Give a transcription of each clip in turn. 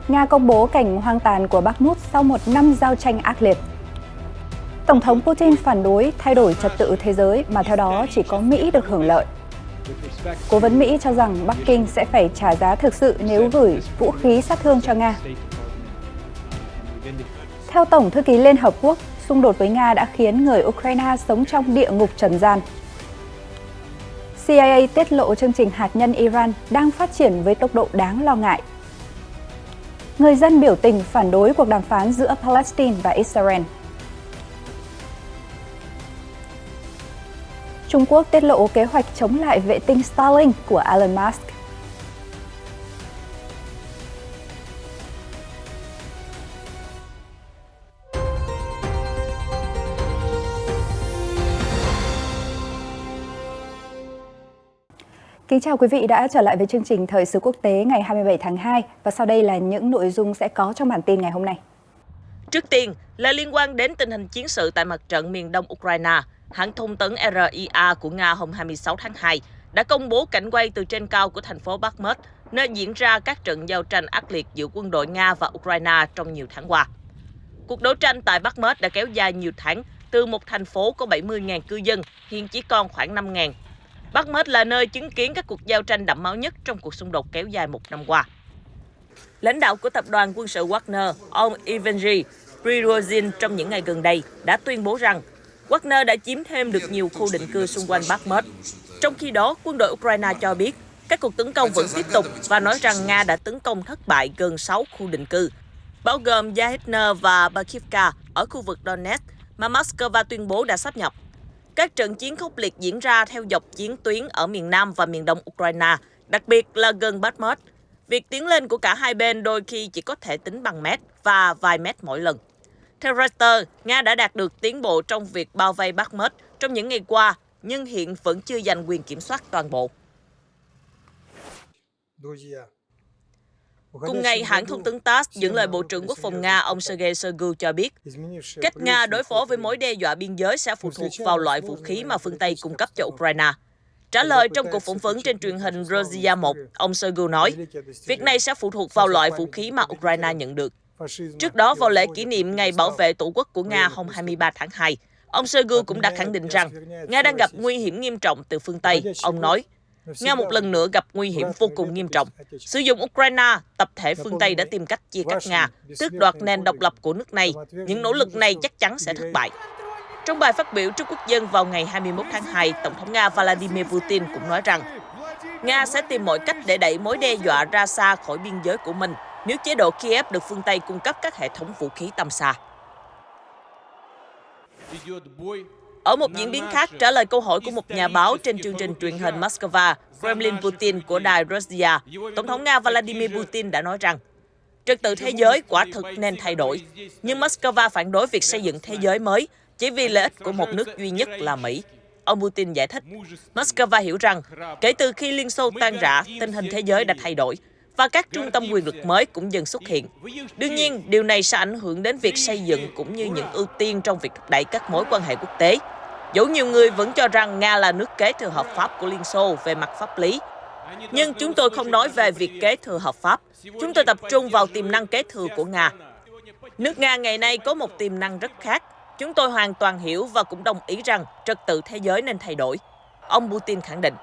Nga công bố cảnh hoang tàn của Bakhmut sau một năm giao tranh ác liệt. Tổng thống Putin phản đối thay đổi trật tự thế giới mà theo đó chỉ có Mỹ được hưởng lợi. Cố vấn Mỹ cho rằng Bắc Kinh sẽ phải trả giá thực sự nếu gửi vũ khí sát thương cho Nga. Theo Tổng thư ký Liên Hợp Quốc, xung đột với Nga đã khiến người Ukraine sống trong địa ngục trần gian. CIA tiết lộ chương trình hạt nhân Iran đang phát triển với tốc độ đáng lo ngại. Người dân biểu tình phản đối cuộc đàm phán giữa Palestine và Israel. Trung Quốc tiết lộ kế hoạch chống lại vệ tinh Starlink của Elon Musk. Kính chào quý vị đã trở lại với chương trình Thời sự quốc tế ngày 27 tháng 2 và sau đây là những nội dung sẽ có trong bản tin ngày hôm nay. Trước tiên là liên quan đến tình hình chiến sự tại mặt trận miền đông Ukraine. Hãng thông tấn RIA của Nga hôm 26 tháng 2 đã công bố cảnh quay từ trên cao của thành phố Bakhmut, nơi diễn ra các trận giao tranh ác liệt giữa quân đội Nga và Ukraine trong nhiều tháng qua. Cuộc đấu tranh tại Bakhmut đã kéo dài nhiều tháng, từ một thành phố có 70.000 cư dân, hiện chỉ còn khoảng 5.000. Bakhmut là nơi chứng kiến các cuộc giao tranh đẫm máu nhất trong cuộc xung đột kéo dài một năm qua. Lãnh đạo của tập đoàn quân sự Wagner, ông Evgeny Prigozhin trong những ngày gần đây đã tuyên bố rằng Wagner đã chiếm thêm được nhiều khu định cư xung quanh Bakhmut. Trong khi đó, quân đội Ukraine cho biết các cuộc tấn công vẫn tiếp tục và nói rằng Nga đã tấn công thất bại gần 6 khu định cư, bao gồm Yahitner và Bakivka ở khu vực Donetsk mà Moscow tuyên bố đã sáp nhập. Các trận chiến khốc liệt diễn ra theo dọc chiến tuyến ở miền Nam và miền Đông Ukraine, đặc biệt là gần Bakhmut. Việc tiến lên của cả hai bên đôi khi chỉ có thể tính bằng mét và vài mét mỗi lần. Theo Reuters, Nga đã đạt được tiến bộ trong việc bao vây Bakhmut trong những ngày qua, nhưng hiện vẫn chưa giành quyền kiểm soát toàn bộ. Cùng ngày, hãng thông tấn TASS dẫn lời Bộ trưởng Quốc phòng Nga ông Sergei Shoigu cho biết, cách Nga đối phó với mối đe dọa biên giới sẽ phụ thuộc vào loại vũ khí mà phương Tây cung cấp cho Ukraine. Trả lời trong cuộc phỏng vấn trên truyền hình Rossiya 1, ông Shoigu nói, việc này sẽ phụ thuộc vào loại vũ khí mà Ukraine nhận được. Trước đó, vào lễ kỷ niệm Ngày Bảo vệ Tổ quốc của Nga hôm 23 tháng 2, ông Shoigu cũng đã khẳng định rằng Nga đang gặp nguy hiểm nghiêm trọng từ phương Tây. Ông nói, Nga một lần nữa gặp nguy hiểm vô cùng nghiêm trọng. Sử dụng Ukraine, tập thể phương Tây đã tìm cách chia cắt Nga, tước đoạt nền độc lập của nước này. Những nỗ lực này chắc chắn sẽ thất bại. Trong bài phát biểu trước quốc dân vào ngày 21 tháng 2, Tổng thống Nga Vladimir Putin cũng nói rằng Nga sẽ tìm mọi cách để đẩy mối đe dọa ra xa khỏi biên giới của mình nếu chế độ Kiev được phương Tây cung cấp các hệ thống vũ khí tầm xa. Ở một diễn biến khác, trả lời câu hỏi của một nhà báo trên chương trình truyền hình Moscow, Kremlin Putin của đài Russia, Tổng thống Nga Vladimir Putin đã nói rằng trật tự thế giới quả thực nên thay đổi, nhưng Moscow phản đối việc xây dựng thế giới mới chỉ vì lợi ích của một nước duy nhất là Mỹ. Ông Putin giải thích, Moscow hiểu rằng kể từ khi Liên Xô tan rã, tình hình thế giới đã thay đổi và các trung tâm quyền lực mới cũng dần xuất hiện. Đương nhiên, điều này sẽ ảnh hưởng đến việc xây dựng cũng như những ưu tiên trong việc thúc đẩy các mối quan hệ quốc tế. Dẫu nhiều người vẫn cho rằng Nga là nước kế thừa hợp pháp của Liên Xô về mặt pháp lý. Nhưng chúng tôi không nói về việc kế thừa hợp pháp. Chúng tôi tập trung vào tiềm năng kế thừa của Nga. Nước Nga ngày nay có một tiềm năng rất khác. Chúng tôi hoàn toàn hiểu và cũng đồng ý rằng trật tự thế giới nên thay đổi. Ông Putin khẳng định,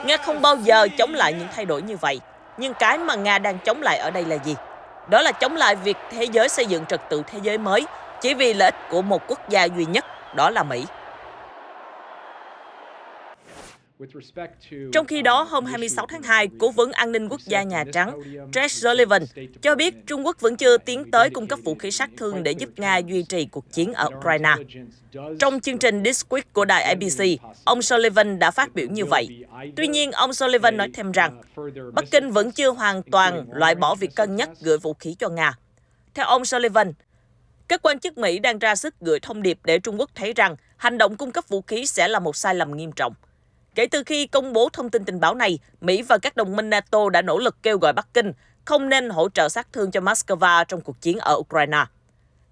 Nga không bao giờ chống lại những thay đổi như vậy. Nhưng cái mà Nga đang chống lại ở đây là gì? Đó là chống lại việc thế giới xây dựng trật tự thế giới mới chỉ vì lợi ích của một quốc gia duy nhất, đó là Mỹ. Trong khi đó, hôm 26 tháng 2, Cố vấn An ninh Quốc gia Nhà Trắng Jake Sullivan cho biết Trung Quốc vẫn chưa tiến tới cung cấp vũ khí sát thương để giúp Nga duy trì cuộc chiến ở Ukraine. Trong chương trình This Week của đài ABC, ông Sullivan đã phát biểu như vậy. Tuy nhiên, ông Sullivan nói thêm rằng Bắc Kinh vẫn chưa hoàn toàn loại bỏ việc cân nhắc gửi vũ khí cho Nga. Theo ông Sullivan, các quan chức Mỹ đang ra sức gửi thông điệp để Trung Quốc thấy rằng hành động cung cấp vũ khí sẽ là một sai lầm nghiêm trọng. Kể từ khi công bố thông tin tình báo này, Mỹ và các đồng minh NATO đã nỗ lực kêu gọi Bắc Kinh không nên hỗ trợ sát thương cho Moscow trong cuộc chiến ở Ukraine.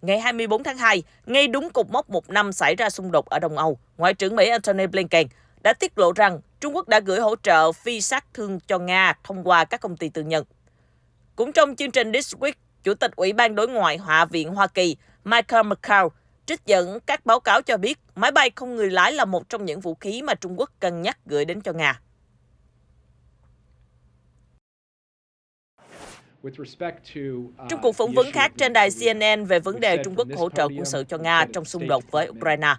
Ngày 24 tháng 2, ngay đúng cột mốc một năm xảy ra xung đột ở Đông Âu, Ngoại trưởng Mỹ Antony Blinken đã tiết lộ rằng Trung Quốc đã gửi hỗ trợ phi sát thương cho Nga thông qua các công ty tư nhân. Cũng trong chương trình This Week, Chủ tịch Ủy ban Đối ngoại Hạ viện Hoa Kỳ Michael McCaul trích dẫn các báo cáo cho biết máy bay không người lái là một trong những vũ khí mà Trung Quốc cân nhắc gửi đến cho Nga. Trong cuộc phỏng vấn khác trên đài CNN về vấn đề Trung Quốc hỗ trợ quân sự cho Nga trong xung đột với Ukraine,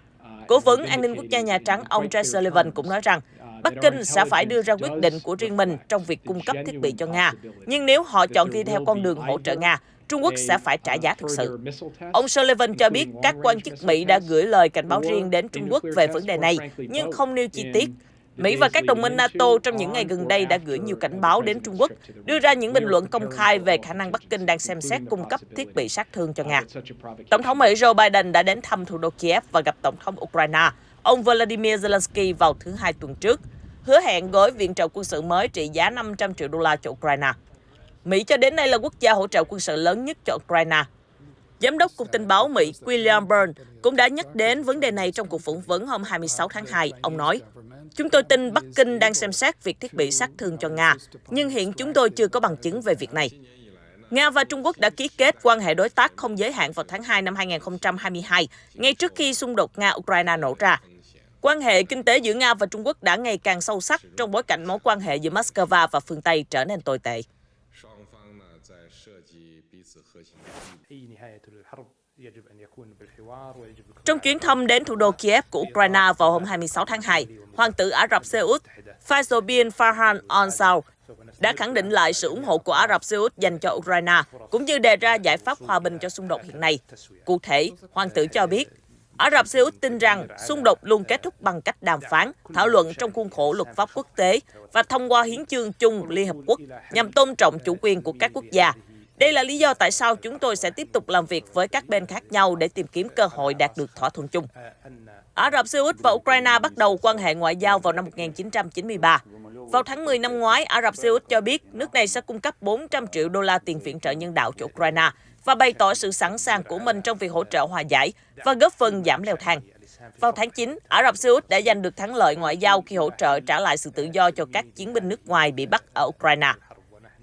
Cố vấn An ninh Quốc gia Nhà Trắng ông Jake Sullivan cũng nói rằng Bắc Kinh sẽ phải đưa ra quyết định của riêng mình trong việc cung cấp thiết bị cho Nga. Nhưng nếu họ chọn đi theo con đường hỗ trợ Nga, Trung Quốc sẽ phải trả giá thực sự. Ông Sullivan cho biết các quan chức Mỹ đã gửi lời cảnh báo riêng đến Trung Quốc về vấn đề này, nhưng không nêu chi tiết. Mỹ và các đồng minh NATO trong những ngày gần đây đã gửi nhiều cảnh báo đến Trung Quốc, đưa ra những bình luận công khai về khả năng Bắc Kinh đang xem xét cung cấp thiết bị sát thương cho Nga. Tổng thống Mỹ Joe Biden đã đến thăm thủ đô Kiev và gặp Tổng thống Ukraine, ông Volodymyr Zelensky vào thứ Hai tuần trước, hứa hẹn gói viện trợ quân sự mới trị giá 500 triệu đô la cho Ukraine. Mỹ cho đến nay là quốc gia hỗ trợ quân sự lớn nhất cho Ukraine. Giám đốc Cục Tình báo Mỹ William Burns cũng đã nhắc đến vấn đề này trong cuộc phỏng vấn hôm 26 tháng 2. Ông nói, chúng tôi tin Bắc Kinh đang xem xét việc thiết bị sát thương cho Nga, nhưng hiện chúng tôi chưa có bằng chứng về việc này. Nga và Trung Quốc đã ký kết quan hệ đối tác không giới hạn vào tháng 2 năm 2022, ngay trước khi xung đột Nga-Ukraine nổ ra. Quan hệ kinh tế giữa Nga và Trung Quốc đã ngày càng sâu sắc trong bối cảnh mối quan hệ giữa Moscow và phương Tây trở nên tồi tệ. Trong chuyến thăm đến thủ đô Kiev của Ukraine vào hôm 26 tháng 2, Hoàng tử Ả Rập Xê Út Faisal bin Farhan Al Saud đã khẳng định lại sự ủng hộ của Ả Rập Xê Út dành cho Ukraine, cũng như đề ra giải pháp hòa bình cho xung đột hiện nay. Cụ thể, Hoàng tử cho biết, Ả Rập Xê Út tin rằng xung đột luôn kết thúc bằng cách đàm phán, thảo luận trong khuôn khổ luật pháp quốc tế và thông qua hiến chương chung Liên Hợp Quốc nhằm tôn trọng chủ quyền của các quốc gia. Đây là lý do tại sao chúng tôi sẽ tiếp tục làm việc với các bên khác nhau để tìm kiếm cơ hội đạt được thỏa thuận chung. Ả Rập Xê Út và Ukraine bắt đầu quan hệ ngoại giao vào năm 1993. Vào tháng 10 năm ngoái, Ả Rập Xê Út cho biết nước này sẽ cung cấp 400 triệu đô la tiền viện trợ nhân đạo cho Ukraine và bày tỏ sự sẵn sàng của mình trong việc hỗ trợ hòa giải và góp phần giảm leo thang. Vào tháng 9, Ả Rập Xê Út đã giành được thắng lợi ngoại giao khi hỗ trợ trả lại sự tự do cho các chiến binh nước ngoài bị bắt ở Ukraine.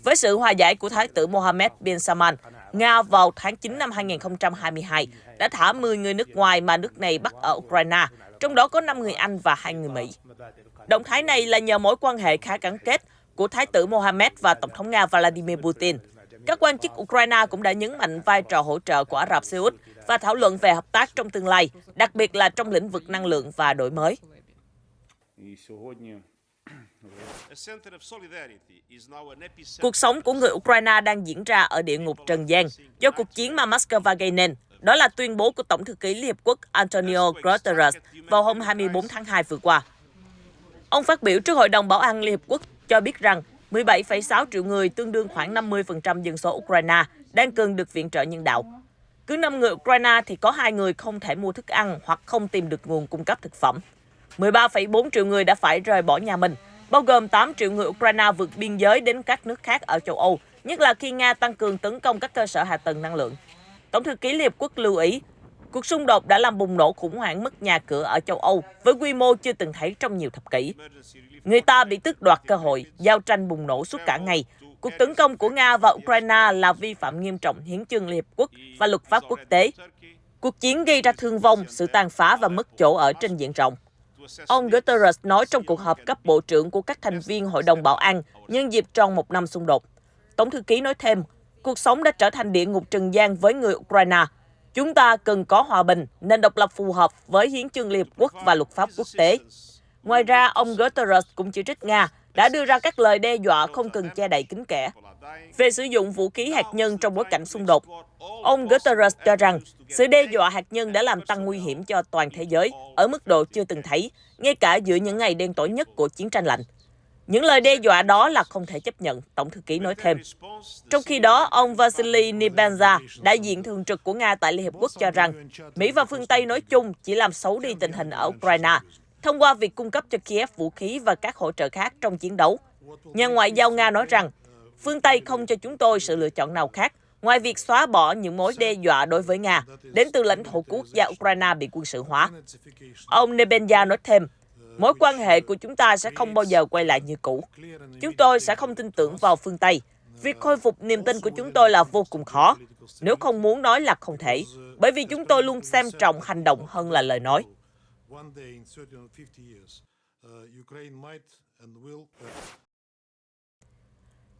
Với sự hòa giải của Thái tử Mohammed bin Salman, Nga vào tháng 9 năm 2022 đã thả 10 người nước ngoài mà nước này bắt ở Ukraine, trong đó có 5 người Anh và 2 người Mỹ. Động thái này là nhờ mối quan hệ khá gắn kết của Thái tử Mohammed và Tổng thống Nga Vladimir Putin. Các quan chức Ukraine cũng đã nhấn mạnh vai trò hỗ trợ của Ả Rập Xê Út và thảo luận về hợp tác trong tương lai, đặc biệt là trong lĩnh vực năng lượng và đổi mới. Cuộc sống của người Ukraine đang diễn ra ở địa ngục trần gian do cuộc chiến mà Moscow gây nên. Đó là tuyên bố của Tổng thư ký Liên Hợp Quốc Antonio Guterres vào hôm 24 tháng 2 vừa qua. Ông phát biểu trước Hội đồng Bảo an Liên Hợp Quốc cho biết rằng 17,6 triệu người, tương đương khoảng 50% dân số Ukraine, đang cần được viện trợ nhân đạo. Cứ 5 người Ukraine thì có 2 người không thể mua thức ăn hoặc không tìm được nguồn cung cấp thực phẩm. 13,4 triệu người đã phải rời bỏ nhà mình, bao gồm 8 triệu người Ukraine vượt biên giới đến các nước khác ở châu Âu, nhất là khi Nga tăng cường tấn công các cơ sở hạ tầng năng lượng. Tổng thư ký Liên Hợp Quốc lưu ý, cuộc xung đột đã làm bùng nổ khủng hoảng mất nhà cửa ở châu Âu với quy mô chưa từng thấy trong nhiều thập kỷ. Người ta bị tước đoạt cơ hội, giao tranh bùng nổ suốt cả ngày. Cuộc tấn công của Nga và Ukraine là vi phạm nghiêm trọng hiến chương Liên Hợp Quốc và luật pháp quốc tế. Cuộc chiến gây ra thương vong, sự tàn phá và mất chỗ ở trên diện rộng. Ông Guterres nói trong cuộc họp cấp bộ trưởng của các thành viên Hội đồng Bảo an nhân dịp tròn 1 năm xung đột. Tổng thư ký nói thêm, cuộc sống đã trở thành địa ngục trần gian với người Ukraine. Chúng ta cần có hòa bình, nền độc lập phù hợp với hiến chương Liên Hợp Quốc và luật pháp quốc tế. Ngoài ra, ông Guterres cũng chỉ trích Nga đã đưa ra các lời đe dọa không cần che đậy kín kẽ về sử dụng vũ khí hạt nhân trong bối cảnh xung đột. Ông Guterres cho rằng sự đe dọa hạt nhân đã làm tăng nguy hiểm cho toàn thế giới ở mức độ chưa từng thấy, ngay cả giữa những ngày đen tối nhất của chiến tranh lạnh. Những lời đe dọa đó là không thể chấp nhận, Tổng thư ký nói thêm. Trong khi đó, ông Vasily Nebenzia, đại diện thường trực của Nga tại Liên Hợp Quốc cho rằng Mỹ và phương Tây nói chung chỉ làm xấu đi tình hình ở Ukraine thông qua việc cung cấp cho Kiev vũ khí và các hỗ trợ khác trong chiến đấu. Nhà ngoại giao Nga nói rằng phương Tây không cho chúng tôi sự lựa chọn nào khác ngoài việc xóa bỏ những mối đe dọa đối với Nga đến từ lãnh thổ của quốc gia Ukraine bị quân sự hóa. Ông Nebenzia nói thêm, mối quan hệ của chúng ta sẽ không bao giờ quay lại như cũ. Chúng tôi sẽ không tin tưởng vào phương Tây. Việc khôi phục niềm tin của chúng tôi là vô cùng khó, nếu không muốn nói là không thể, bởi vì chúng tôi luôn xem trọng hành động hơn là lời nói.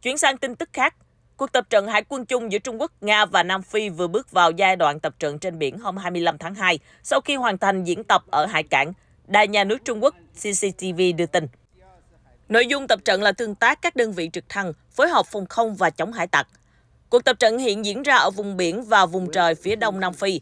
Chuyển sang tin tức khác, cuộc tập trận hải quân chung giữa Trung Quốc, Nga và Nam Phi vừa bước vào giai đoạn tập trận trên biển hôm 25 tháng 2 sau khi hoàn thành diễn tập ở hải cảng, Đài Nhà nước Trung Quốc CCTV đưa tin. Nội dung tập trận là tương tác các đơn vị trực thăng, phối hợp phòng không và chống hải tặc. Cuộc tập trận hiện diễn ra ở vùng biển và vùng trời phía đông Nam Phi,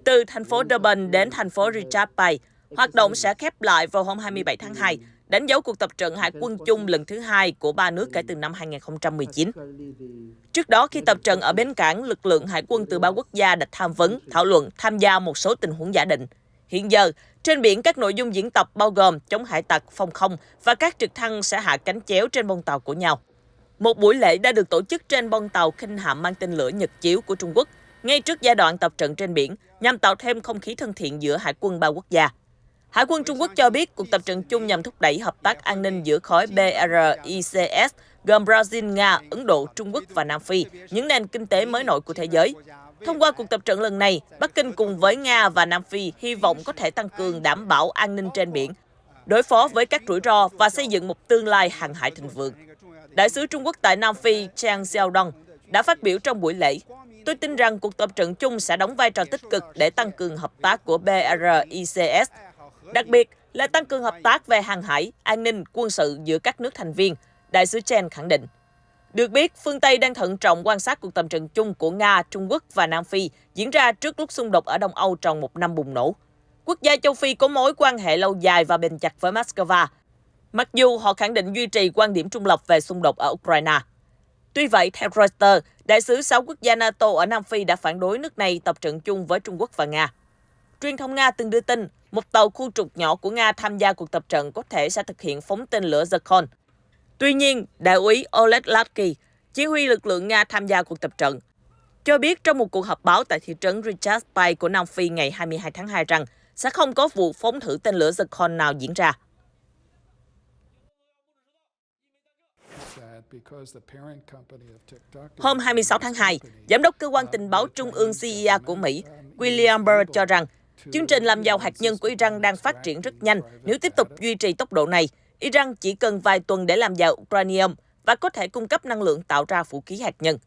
từ thành phố Durban đến thành phố Richards Bay. Hoạt động sẽ khép lại vào hôm 27 tháng 2, đánh dấu cuộc tập trận hải quân chung lần thứ 2 của ba nước kể từ năm 2019. Trước đó, khi tập trận ở bến cảng, lực lượng hải quân từ ba quốc gia đã tham vấn, thảo luận, tham gia một số tình huống giả định. Hiện giờ, trên biển các nội dung diễn tập bao gồm chống hải tặc, phòng không và các trực thăng sẽ hạ cánh chéo trên bông tàu của nhau. Một buổi lễ đã được tổ chức trên bông tàu khinh hạm mang tên lửa Nhật Chiếu của Trung Quốc, ngay trước giai đoạn tập trận trên biển, nhằm tạo thêm không khí thân thiện giữa hải quân ba quốc gia. Hải quân Trung Quốc cho biết cuộc tập trận chung nhằm thúc đẩy hợp tác an ninh giữa khối BRICS gồm Brazil, Nga, Ấn Độ, Trung Quốc và Nam Phi, những nền kinh tế mới nổi của thế giới. Thông qua cuộc tập trận lần này, Bắc Kinh cùng với Nga và Nam Phi hy vọng có thể tăng cường đảm bảo an ninh trên biển, đối phó với các rủi ro và xây dựng một tương lai hàng hải thịnh vượng. Đại sứ Trung Quốc tại Nam Phi Chang Xiaodong đã phát biểu trong buổi lễ: "Tôi tin rằng cuộc tập trận chung sẽ đóng vai trò tích cực để tăng cường hợp tác của BRICS, đặc biệt là tăng cường hợp tác về hàng hải, an ninh, quân sự giữa các nước thành viên", Đại sứ Chen khẳng định. Được biết, phương Tây đang thận trọng quan sát cuộc tập trận chung của Nga, Trung Quốc và Nam Phi diễn ra trước lúc xung đột ở Đông Âu tròn một năm bùng nổ. Quốc gia châu Phi có mối quan hệ lâu dài và bền chặt với Moscow, mặc dù họ khẳng định duy trì quan điểm trung lập về xung đột ở Ukraine. Tuy vậy, theo Reuters, đại sứ 6 quốc gia NATO ở Nam Phi đã phản đối nước này tập trận chung với Trung Quốc và Nga. Truyền thông Nga từng đưa tin, một tàu khu trục nhỏ của Nga tham gia cuộc tập trận có thể sẽ thực hiện phóng tên lửa Zircon. Tuy nhiên, đại úy Oleg Latsky, chỉ huy lực lượng Nga tham gia cuộc tập trận, cho biết trong một cuộc họp báo tại thị trấn Richards Bay của Nam Phi ngày 22 tháng 2 rằng sẽ không có vụ phóng thử tên lửa Zircon nào diễn ra. Hôm 26 tháng 2, Giám đốc Cơ quan Tình báo Trung ương CIA của Mỹ, William Burr cho rằng chương trình làm giàu hạt nhân của Iran đang phát triển rất nhanh. Nếu tiếp tục duy trì tốc độ này, Iran chỉ cần vài tuần để làm giàu uranium và có thể cung cấp năng lượng tạo ra vũ khí hạt nhân.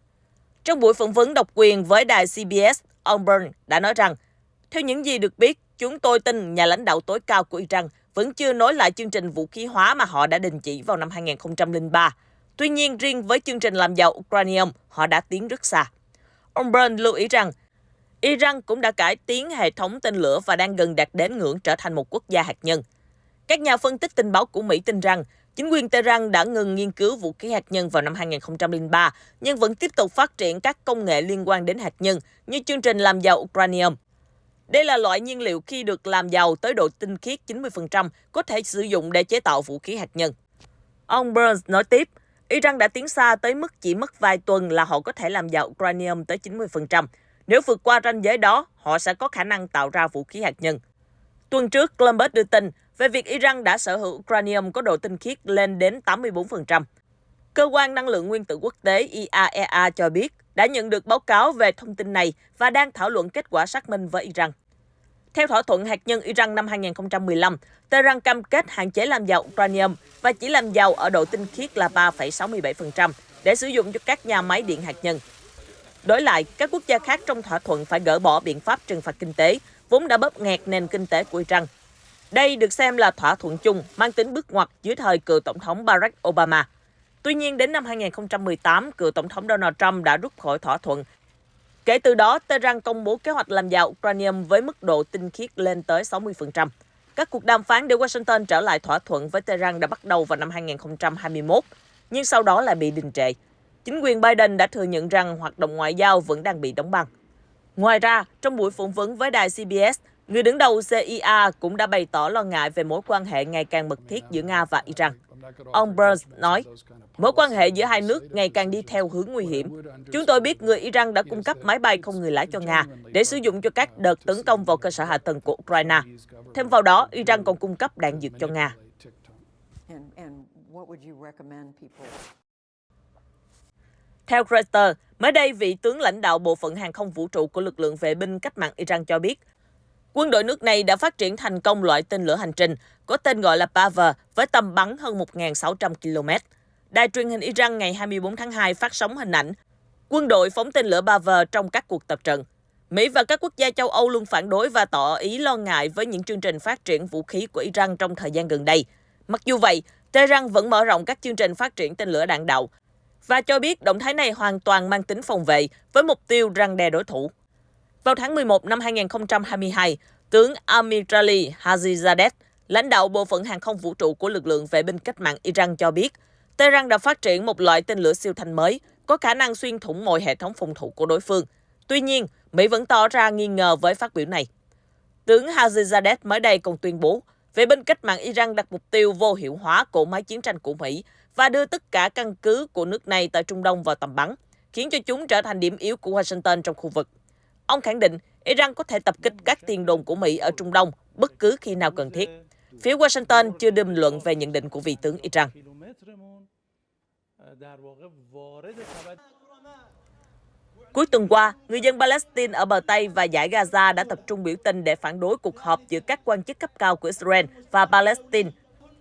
Trong buổi phỏng vấn độc quyền với đài CBS, ông Burr đã nói rằng, theo những gì được biết, chúng tôi tin nhà lãnh đạo tối cao của Iran vẫn chưa nối lại chương trình vũ khí hóa mà họ đã đình chỉ vào năm 2003. Tuy nhiên, riêng với chương trình làm giàu uranium, họ đã tiến rất xa. Ông Burn lưu ý rằng, Iran cũng đã cải tiến hệ thống tên lửa và đang gần đạt đến ngưỡng trở thành một quốc gia hạt nhân. Các nhà phân tích tình báo của Mỹ tin rằng, chính quyền Tehran đã ngừng nghiên cứu vũ khí hạt nhân vào năm 2003, nhưng vẫn tiếp tục phát triển các công nghệ liên quan đến hạt nhân như chương trình làm giàu uranium. Đây là loại nhiên liệu khi được làm giàu tới độ tinh khiết 90% có thể sử dụng để chế tạo vũ khí hạt nhân. Ông Burns nói tiếp, Iran đã tiến xa tới mức chỉ mất vài tuần là họ có thể làm giàu uranium tới 90%. Nếu vượt qua ranh giới đó, họ sẽ có khả năng tạo ra vũ khí hạt nhân. Tuần trước, Bloomberg đưa tin về việc Iran đã sở hữu uranium có độ tinh khiết lên đến 84%. Cơ quan Năng lượng Nguyên tử Quốc tế IAEA cho biết đã nhận được báo cáo về thông tin này và đang thảo luận kết quả xác minh với Iran. Theo thỏa thuận hạt nhân Iran năm 2015, Tehran cam kết hạn chế làm giàu uranium và chỉ làm giàu ở độ tinh khiết là 3,67% để sử dụng cho các nhà máy điện hạt nhân. Đổi lại, các quốc gia khác trong thỏa thuận phải gỡ bỏ biện pháp trừng phạt kinh tế, vốn đã bóp nghẹt nền kinh tế của Iran. Đây được xem là thỏa thuận chung mang tính bước ngoặt dưới thời cựu Tổng thống Barack Obama. Tuy nhiên, đến năm 2018, cựu Tổng thống Donald Trump đã rút khỏi thỏa thuận. Kể từ đó, Tehran công bố kế hoạch làm giàu uranium với mức độ tinh khiết lên tới 60%. Các cuộc đàm phán để Washington trở lại thỏa thuận với Tehran đã bắt đầu vào năm 2021, nhưng sau đó lại bị đình trệ. Chính quyền Biden đã thừa nhận rằng hoạt động ngoại giao vẫn đang bị đóng băng. Ngoài ra, trong buổi phỏng vấn với đài CBS, người đứng đầu CIA cũng đã bày tỏ lo ngại về mối quan hệ ngày càng mật thiết giữa Nga và Iran. Ông Burns nói, mối quan hệ giữa hai nước ngày càng đi theo hướng nguy hiểm. Chúng tôi biết người Iran đã cung cấp máy bay không người lái cho Nga để sử dụng cho các đợt tấn công vào cơ sở hạ tầng của Ukraine. Thêm vào đó, Iran còn cung cấp đạn dược cho Nga. Theo Reuters, mới đây vị tướng lãnh đạo bộ phận hàng không vũ trụ của lực lượng vệ binh cách mạng Iran cho biết, quân đội nước này đã phát triển thành công loại tên lửa hành trình có tên gọi là Bavar với tầm bắn hơn 1.600 km. Đài truyền hình Iran ngày 24 tháng 2 phát sóng hình ảnh quân đội phóng tên lửa Bavar trong các cuộc tập trận. Mỹ và các quốc gia châu Âu luôn phản đối và tỏ ý lo ngại với những chương trình phát triển vũ khí của Iran trong thời gian gần đây. Mặc dù vậy, Tehran vẫn mở rộng các chương trình phát triển tên lửa đạn đạo và cho biết động thái này hoàn toàn mang tính phòng vệ với mục tiêu răn đe đối thủ. Vào tháng 11 năm 2022, tướng Amirali Hajizadeh, lãnh đạo bộ phận hàng không vũ trụ của lực lượng vệ binh cách mạng Iran cho biết, Tehran đã phát triển một loại tên lửa siêu thanh mới, có khả năng xuyên thủng mọi hệ thống phòng thủ của đối phương. Tuy nhiên, Mỹ vẫn tỏ ra nghi ngờ với phát biểu này. Tướng Hajizadeh mới đây còn tuyên bố, vệ binh cách mạng Iran đặt mục tiêu vô hiệu hóa cỗ máy chiến tranh của Mỹ và đưa tất cả căn cứ của nước này tại Trung Đông vào tầm bắn, khiến cho chúng trở thành điểm yếu của Washington trong khu vực. Ông khẳng định Iran có thể tập kích các tiền đồn của Mỹ ở Trung Đông bất cứ khi nào cần thiết. Phía Washington chưa đưa bình luận về nhận định của vị tướng Iran. Cuối tuần qua, người dân Palestine ở bờ Tây và dải Gaza đã tập trung biểu tình để phản đối cuộc họp giữa các quan chức cấp cao của Israel và Palestine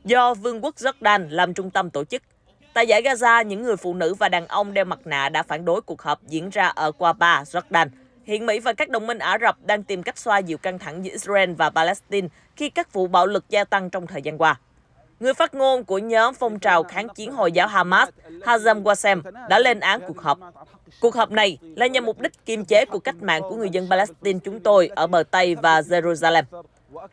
do Vương quốc Jordan làm trung tâm tổ chức. Tại dải Gaza, những người phụ nữ và đàn ông đeo mặt nạ đã phản đối cuộc họp diễn ra ở Quba, Jordan. Hiện Mỹ và các đồng minh Ả Rập đang tìm cách xoa dịu căng thẳng giữa Israel và Palestine khi các vụ bạo lực gia tăng trong thời gian qua. Người phát ngôn của nhóm phong trào kháng chiến Hồi giáo Hamas, Hazem Qassem, đã lên án cuộc họp. Cuộc họp này là nhằm mục đích kiềm chế cuộc cách mạng của người dân Palestine chúng tôi ở bờ Tây và Jerusalem.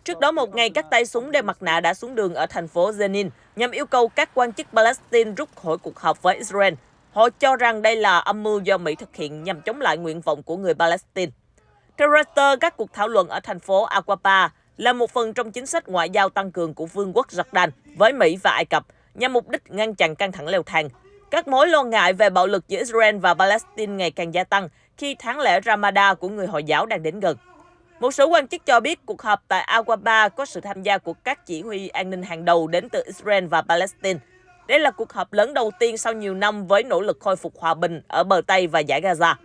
Trước đó một ngày, các tay súng đeo mặt nạ đã xuống đường ở thành phố Jenin nhằm yêu cầu các quan chức Palestine rút khỏi cuộc họp với Israel. Họ cho rằng đây là âm mưu do Mỹ thực hiện nhằm chống lại nguyện vọng của người Palestine. Theo Reuters, các cuộc thảo luận ở thành phố Aqaba là một phần trong chính sách ngoại giao tăng cường của Vương quốc Jordan với Mỹ và Ai Cập nhằm mục đích ngăn chặn căng thẳng leo thang. Các mối lo ngại về bạo lực giữa Israel và Palestine ngày càng gia tăng khi tháng lễ Ramadan của người Hồi giáo đang đến gần. Một số quan chức cho biết cuộc họp tại Aqaba có sự tham gia của các chỉ huy an ninh hàng đầu đến từ Israel và Palestine. Đây là cuộc họp lớn đầu tiên sau nhiều năm với nỗ lực khôi phục hòa bình ở bờ Tây và dải Gaza.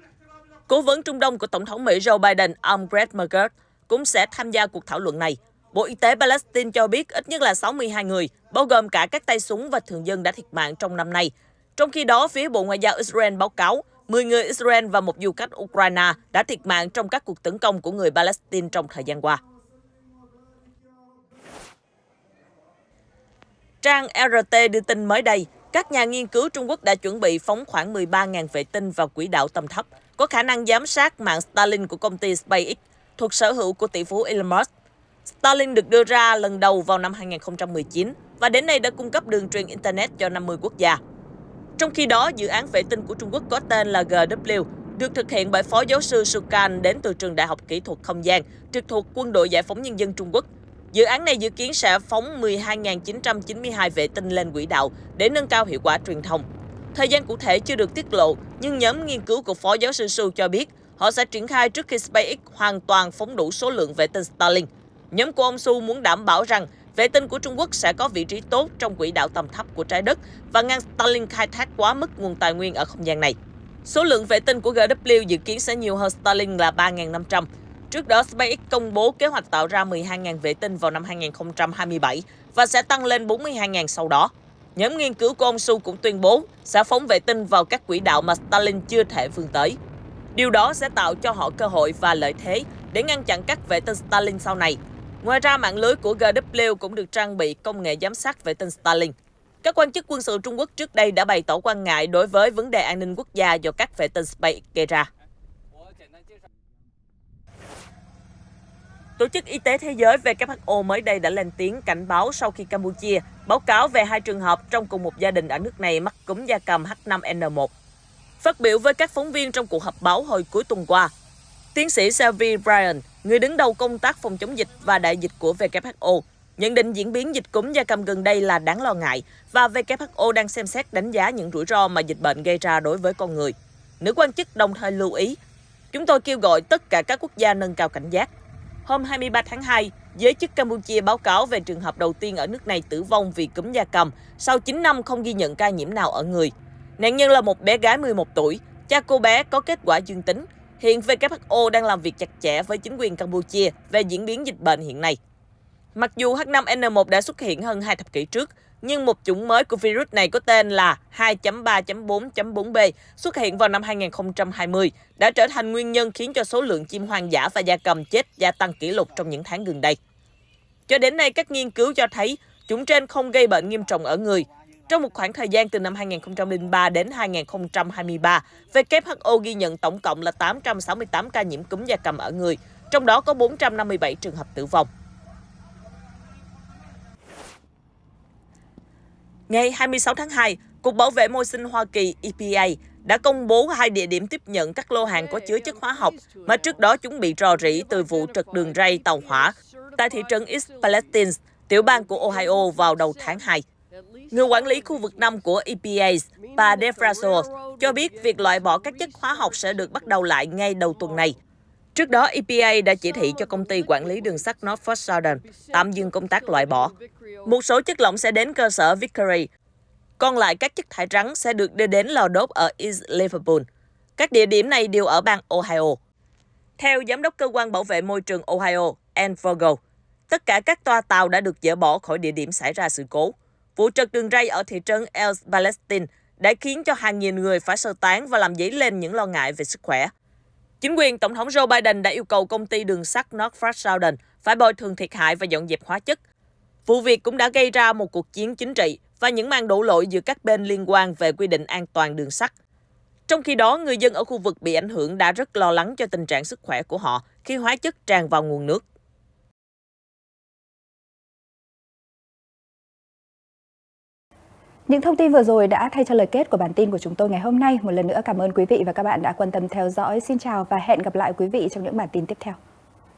Cố vấn Trung Đông của Tổng thống Mỹ Joe Biden, ông Greg Merger, cũng sẽ tham gia cuộc thảo luận này. Bộ Y tế Palestine cho biết ít nhất là 62 người, bao gồm cả các tay súng và thường dân đã thiệt mạng trong năm nay. Trong khi đó, phía Bộ Ngoại giao Israel báo cáo 10 người Israel và một du khách Ukraine đã thiệt mạng trong các cuộc tấn công của người Palestine trong thời gian qua. Trang RT đưa tin mới đây, các nhà nghiên cứu Trung Quốc đã chuẩn bị phóng khoảng 13.000 vệ tinh vào quỹ đạo tầm thấp, có khả năng giám sát mạng Starlink của công ty SpaceX, thuộc sở hữu của tỷ phú Elon Musk. Starlink được đưa ra lần đầu vào năm 2019 và đến nay đã cung cấp đường truyền Internet cho 50 quốc gia. Trong khi đó, dự án vệ tinh của Trung Quốc có tên là GW được thực hiện bởi Phó giáo sư Su Can đến từ Trường Đại học Kỹ thuật Không gian, trực thuộc Quân đội Giải phóng Nhân dân Trung Quốc. Dự án này dự kiến sẽ phóng 12.992 vệ tinh lên quỹ đạo để nâng cao hiệu quả truyền thông. Thời gian cụ thể chưa được tiết lộ, nhưng nhóm nghiên cứu của Phó giáo sư Su cho biết họ sẽ triển khai trước khi SpaceX hoàn toàn phóng đủ số lượng vệ tinh Starlink. Nhóm của ông Su muốn đảm bảo rằng vệ tinh của Trung Quốc sẽ có vị trí tốt trong quỹ đạo tầm thấp của trái đất và ngăn Starlink khai thác quá mức nguồn tài nguyên ở không gian này. Số lượng vệ tinh của GW dự kiến sẽ nhiều hơn Starlink là 3.500. Trước đó, SpaceX công bố kế hoạch tạo ra 12.000 vệ tinh vào năm 2027 và sẽ tăng lên 42.000 sau đó. Nhóm nghiên cứu của ông Su cũng tuyên bố sẽ phóng vệ tinh vào các quỹ đạo mà Starlink chưa thể vươn tới. Điều đó sẽ tạo cho họ cơ hội và lợi thế để ngăn chặn các vệ tinh Starlink sau này. Ngoài ra, mạng lưới của GW cũng được trang bị công nghệ giám sát vệ tinh Starlink. Các quan chức quân sự Trung Quốc trước đây đã bày tỏ quan ngại đối với vấn đề an ninh quốc gia do các vệ tinh SpaceX gây ra. Tổ chức Y tế Thế giới WHO mới đây đã lên tiếng cảnh báo sau khi Campuchia báo cáo về 2 trường hợp trong cùng một gia đình ở nước này mắc cúm gia cầm H5N1. Phát biểu với các phóng viên trong cuộc họp báo hồi cuối tuần qua, tiến sĩ Selby Bryan, người đứng đầu công tác phòng chống dịch và đại dịch của WHO, nhận định diễn biến dịch cúm gia cầm gần đây là đáng lo ngại và WHO đang xem xét đánh giá những rủi ro mà dịch bệnh gây ra đối với con người. Nữ quan chức đồng thời lưu ý, chúng tôi kêu gọi tất cả các quốc gia nâng cao cảnh giác. Hôm 23 tháng 2, giới chức Campuchia báo cáo về trường hợp đầu tiên ở nước này tử vong vì cúm gia cầm sau 9 năm không ghi nhận ca nhiễm nào ở người. Nạn nhân là một bé gái 11 tuổi, cha cô bé có kết quả dương tính. Hiện WHO đang làm việc chặt chẽ với chính quyền Campuchia về diễn biến dịch bệnh hiện nay. Mặc dù H5N1 đã xuất hiện hơn 2 thập kỷ trước, nhưng một chủng mới của virus này có tên là 2.3.4.4b xuất hiện vào năm 2020 đã trở thành nguyên nhân khiến cho số lượng chim hoang dã và gia cầm chết gia tăng kỷ lục trong những tháng gần đây. Cho đến nay, các nghiên cứu cho thấy chủng trên không gây bệnh nghiêm trọng ở người. Trong một khoảng thời gian từ năm 2003 đến 2023, WHO ghi nhận tổng cộng là 868 ca nhiễm cúm gia cầm ở người, trong đó có 457 trường hợp tử vong. Ngày 26 tháng 2, Cục Bảo vệ Môi sinh Hoa Kỳ EPA đã công bố 2 địa điểm tiếp nhận các lô hàng có chứa chất hóa học mà trước đó chúng bị rò rỉ từ vụ trật đường ray tàu hỏa tại thị trấn East Palestine, tiểu bang của Ohio vào đầu tháng 2. Người quản lý khu vực 5 của EPA, bà Defrazo, cho biết việc loại bỏ các chất hóa học sẽ được bắt đầu lại ngay đầu tuần này. Trước đó, EPA đã chỉ thị cho công ty quản lý đường sắt Norfolk Southern tạm dừng công tác loại bỏ. Một số chất lỏng sẽ đến cơ sở Vickery, còn lại các chất thải rắn sẽ được đưa đến lò đốt ở East Liverpool. Các địa điểm này đều ở bang Ohio. Theo Giám đốc Cơ quan Bảo vệ Môi trường Ohio, Ann Vogel, tất cả các toa tàu đã được dỡ bỏ khỏi địa điểm xảy ra sự cố. Vụ trật đường ray ở thị trấn East Palestine đã khiến cho hàng nghìn người phải sơ tán và làm dấy lên những lo ngại về sức khỏe. Chính quyền Tổng thống Joe Biden đã yêu cầu công ty đường sắt Norfolk Southern phải bồi thường thiệt hại và dọn dẹp hóa chất. Vụ việc cũng đã gây ra một cuộc chiến chính trị và những màn đổ lỗi giữa các bên liên quan về quy định an toàn đường sắt. Trong khi đó, người dân ở khu vực bị ảnh hưởng đã rất lo lắng cho tình trạng sức khỏe của họ khi hóa chất tràn vào nguồn nước. Những thông tin vừa rồi đã thay cho lời kết của bản tin của chúng tôi ngày hôm nay. Một lần nữa cảm ơn quý vị và các bạn đã quan tâm theo dõi. Xin chào và hẹn gặp lại quý vị trong những bản tin tiếp theo.